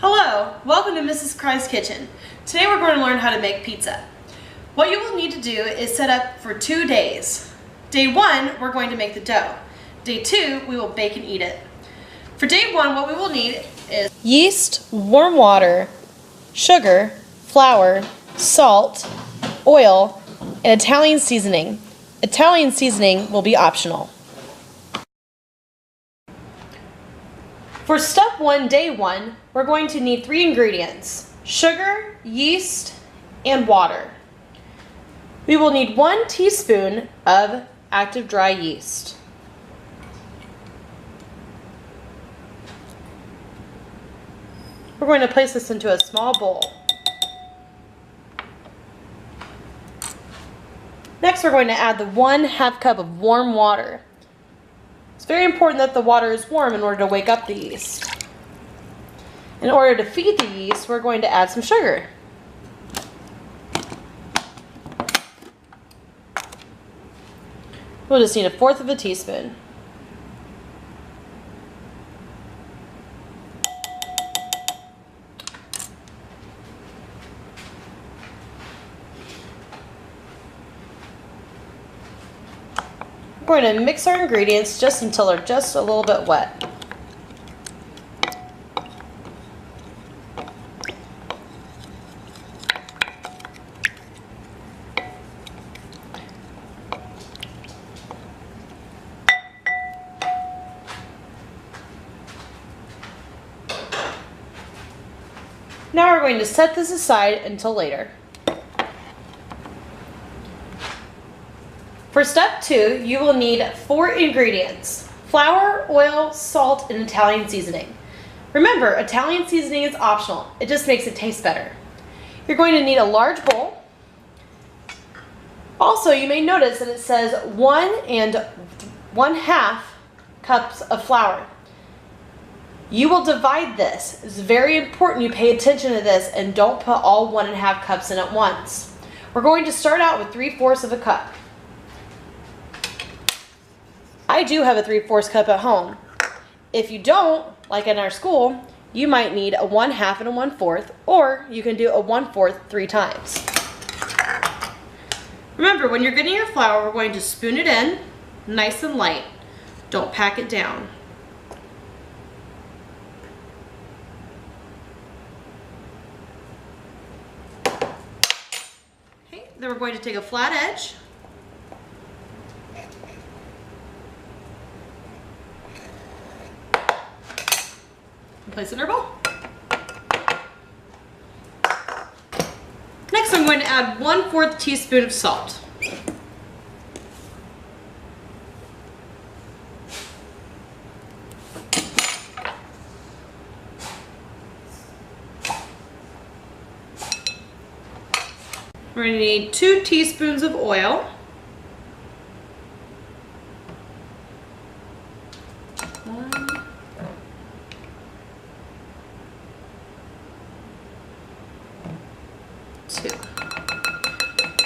Hello, welcome to Mrs. Cry's Kitchen. Today we're going to learn how to make pizza. What you will need to do is set up for 2 days. Day 1, we're going to make the dough. Day 2, we will bake and eat it. For day 1, what we will need is yeast, warm water, sugar, flour, salt, oil, and Italian seasoning. Italian seasoning will be optional. For step 1, day 1, we're going to need 3 ingredients: sugar, yeast, and water. We will need 1 teaspoon of active dry yeast. We're going to place this into a small bowl. Next, we're going to add the 1/2 cup of warm water. It's very important that the water is warm in order to wake up the yeast. In order to feed the yeast, we're going to add some sugar. We'll just need 1/4 teaspoon. We're going to mix our ingredients just until they're just a little bit wet. Now we're going to set this aside until later. For step 2, you will need 4 ingredients: flour, oil, salt, and Italian seasoning. Remember, Italian seasoning is optional. It just makes it taste better. You're going to need a large bowl. Also, you may notice that it says 1 1/2 cups of flour. You will divide this. It's very important you pay attention to this and don't put all 1.5 cups in at once. We're going to start out with 3/4 cup. I do have a 3/4 cup at home. If you don't, like in our school, you might need a 1/2 and a 1/4, or you can do a 1/4 3 times. Remember, when you're getting your flour, we're going to spoon it in, nice and light. Don't pack it down. Okay, then we're going to take a flat edge. Place it in our bowl. Next, I'm going to add 1/4 teaspoon of salt. We're going to need 2 teaspoons of oil.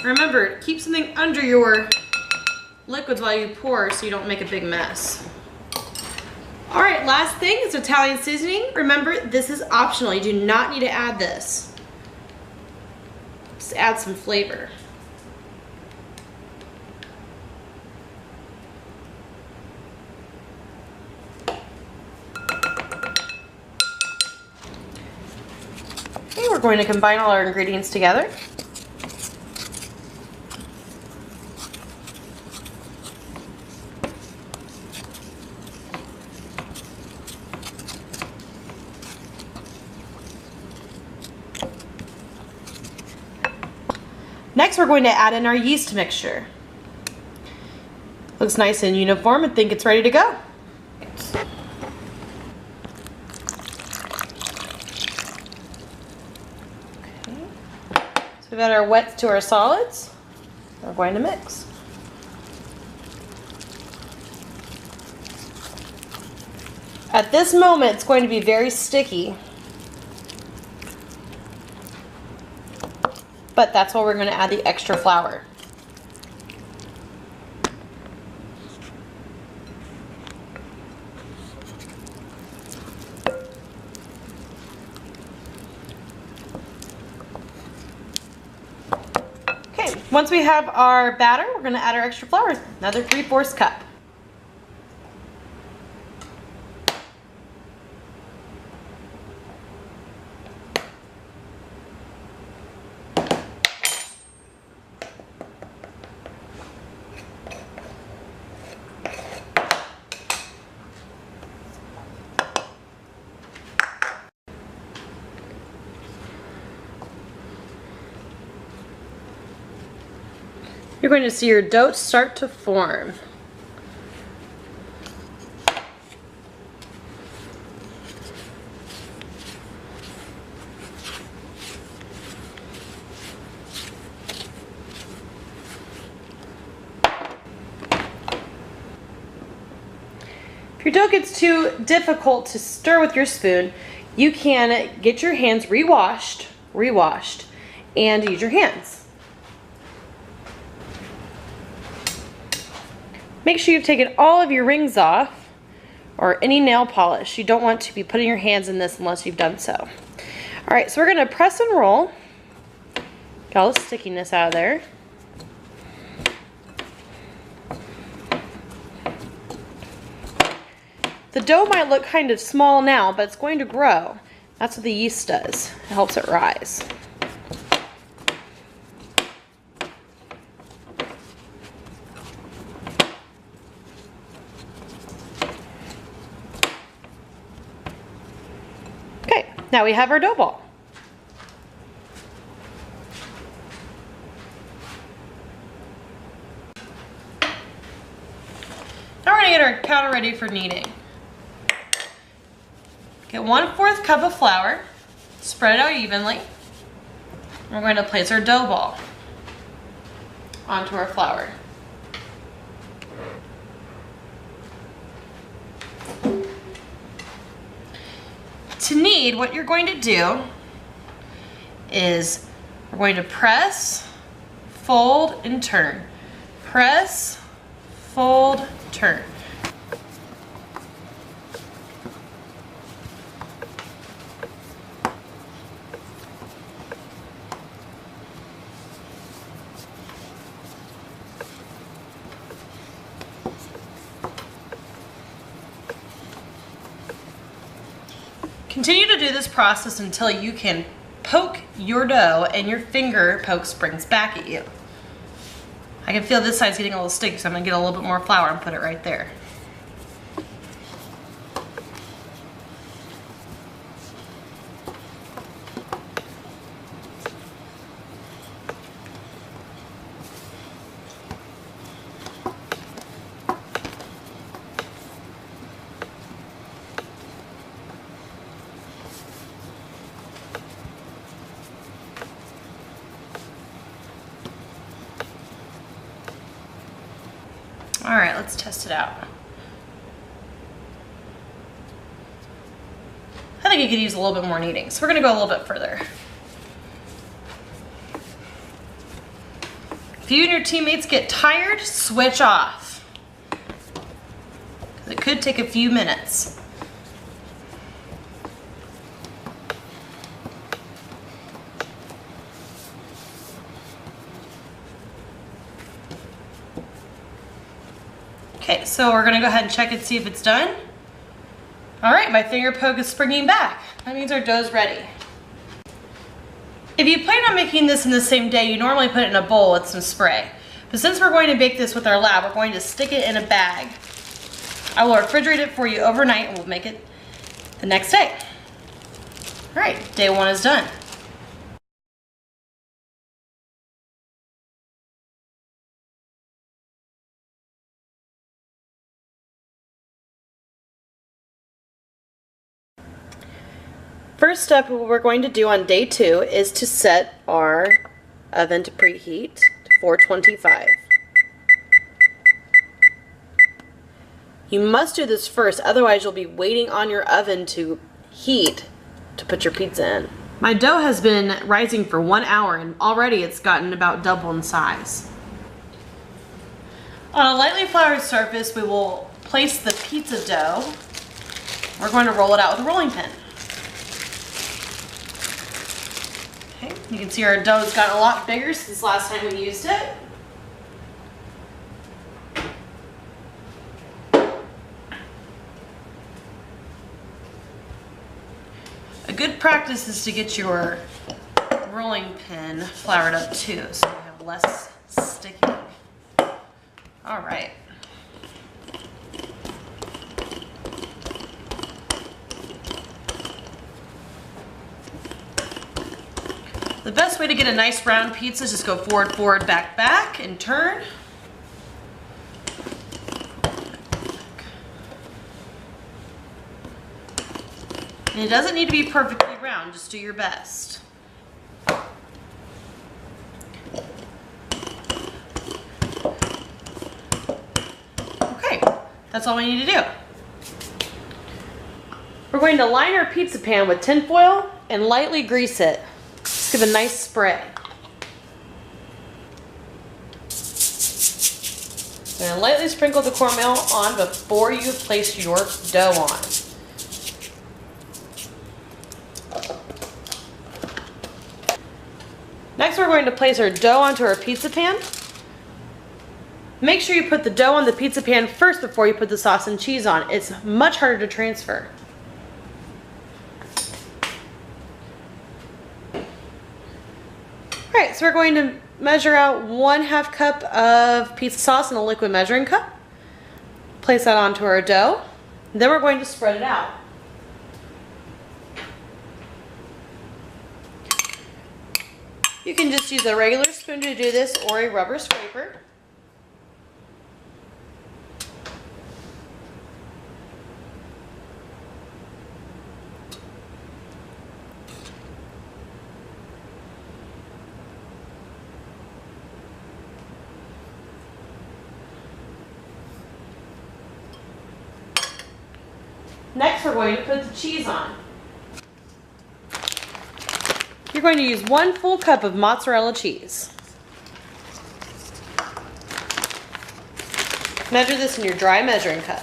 Remember, keep something under your liquids while you pour so you don't make a big mess. Alright, last thing is Italian seasoning. Remember, this is optional. You do not need to add this. Just add some flavor. Okay, we're going to combine all our ingredients together. Next, we're going to add in our yeast mixture. Looks nice and uniform. I think it's ready to go. Okay. So we've got our wets to our solids. We're going to mix. At this moment, it's going to be very sticky. But that's why we're going to add the extra flour. Once we have our batter, we're gonna add our extra flour, another 3/4 cup. You're going to see your dough start to form. If your dough gets too difficult to stir with your spoon, you can get your hands rewashed, and use your hands. Make sure you've taken all of your rings off or any nail polish. You don't want to be putting your hands in this unless you've done so. All right, so we're gonna press and roll. Get all the stickiness out of there. The dough might look kind of small now, but it's going to grow. That's what the yeast does. It helps it rise. Now we have our dough ball. Now we're gonna get our counter ready for kneading. Get 1/4 cup of flour, spread it out evenly. We're going to place our dough ball onto our flour. To knead, what you're going to do is we're going to press, fold, and turn. Press, fold, turn. Continue to do this process until you can poke your dough and your finger poke springs back at you. I can feel this side's getting a little sticky, so I'm gonna get a little bit more flour and put it right there. All right, let's test it out. I think you could use a little bit more kneading, so we're gonna go a little bit further. If you and your teammates get tired, switch off. It could take a few minutes. Okay, so we're gonna go ahead and check and see if it's done. All right, my finger poke is springing back. That means our dough's ready. If you plan on making this in the same day, you normally put it in a bowl with some spray. But since we're going to bake this with our lab, we're going to stick it in a bag. I will refrigerate it for you overnight and we'll make it the next day. All right, day 1 is done. First step, what we're going to do on day 2 is to set our oven to preheat to 425. You must do this first, otherwise you'll be waiting on your oven to heat to put your pizza in. My dough has been rising for 1 hour and already it's gotten about double in size. On a lightly floured surface, we will place the pizza dough. We're going to roll it out with a rolling pin. Okay. You can see our dough's gotten a lot bigger since last time we used it. A good practice is to get your rolling pin floured up too, so you have less sticking. All right. The best way to get a nice round pizza is just go forward, forward, back, back, and turn. And it doesn't need to be perfectly round, just do your best. Okay, that's all we need to do. We're going to line our pizza pan with tin foil and lightly grease it. Just give a nice spray. And lightly sprinkle the cornmeal on before you place your dough on. Next, we're going to place our dough onto our pizza pan. Make sure you put the dough on the pizza pan first before you put the sauce and cheese on. It's much harder to transfer. Alright, so we're going to measure out 1/2 cup of pizza sauce in a liquid measuring cup. Place that onto our dough. Then we're going to spread it out. You can just use a regular spoon to do this or a rubber scraper. Next, we're going to put the cheese on. You're going to use 1 full cup of mozzarella cheese. Measure this in your dry measuring cup.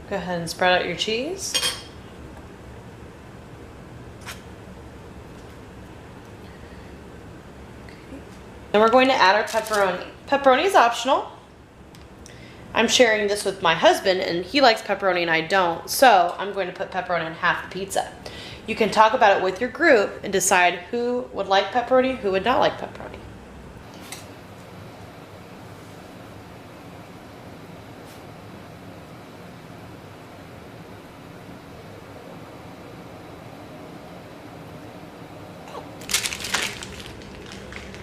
Go ahead and spread out your cheese. Then we're going to add our pepperoni. Pepperoni is optional. I'm sharing this with my husband and he likes pepperoni and I don't, so I'm going to put pepperoni on half the pizza. You can talk about it with your group and decide who would like pepperoni, who would not like pepperoni.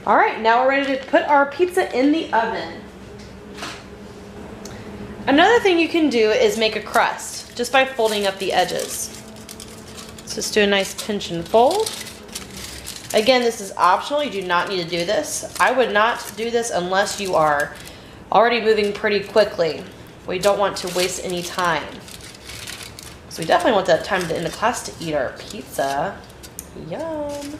All right, now we're ready to put our pizza in the oven. Another thing you can do is make a crust just by folding up the edges. So just do a nice pinch and fold. Again, this is optional. You do not need to do this. I would not do this unless you are already moving pretty quickly. We don't want to waste any time. So we definitely want that time at the end of class to eat our pizza. Yum.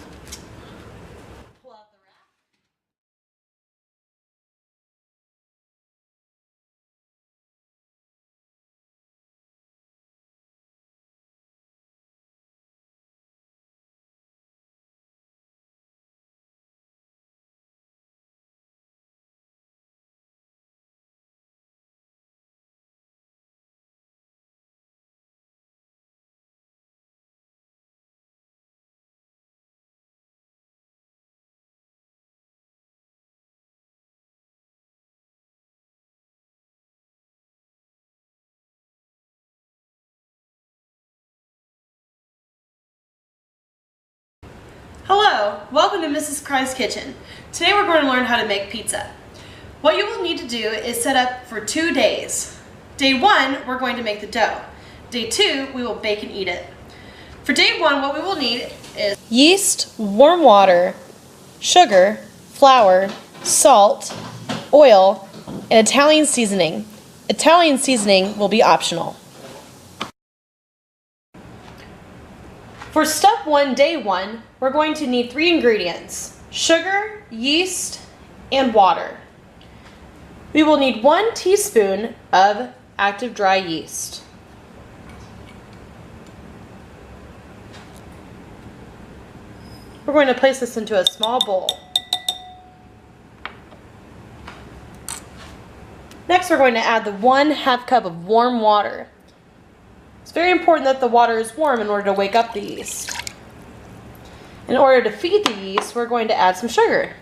Hello, welcome to Mrs. Cry's Kitchen. Today we're going to learn how to make pizza. What you will need to do is set up for 2 days. Day 1, we're going to make the dough. Day 2, we will bake and eat it. For day 1, what we will need is yeast, warm water, sugar, flour, salt, oil, and Italian seasoning. Italian seasoning will be optional. For step 1, day 1, we're going to need 3 ingredients: sugar, yeast, and water. We will need 1 teaspoon of active dry yeast. We're going to place this into a small bowl. Next, we're going to add the 1/2 cup of warm water. It's very important that the water is warm in order to wake up the yeast. In order to feed the yeast, we're going to add some sugar.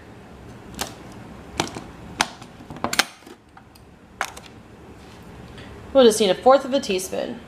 We'll just need 1/4 teaspoon.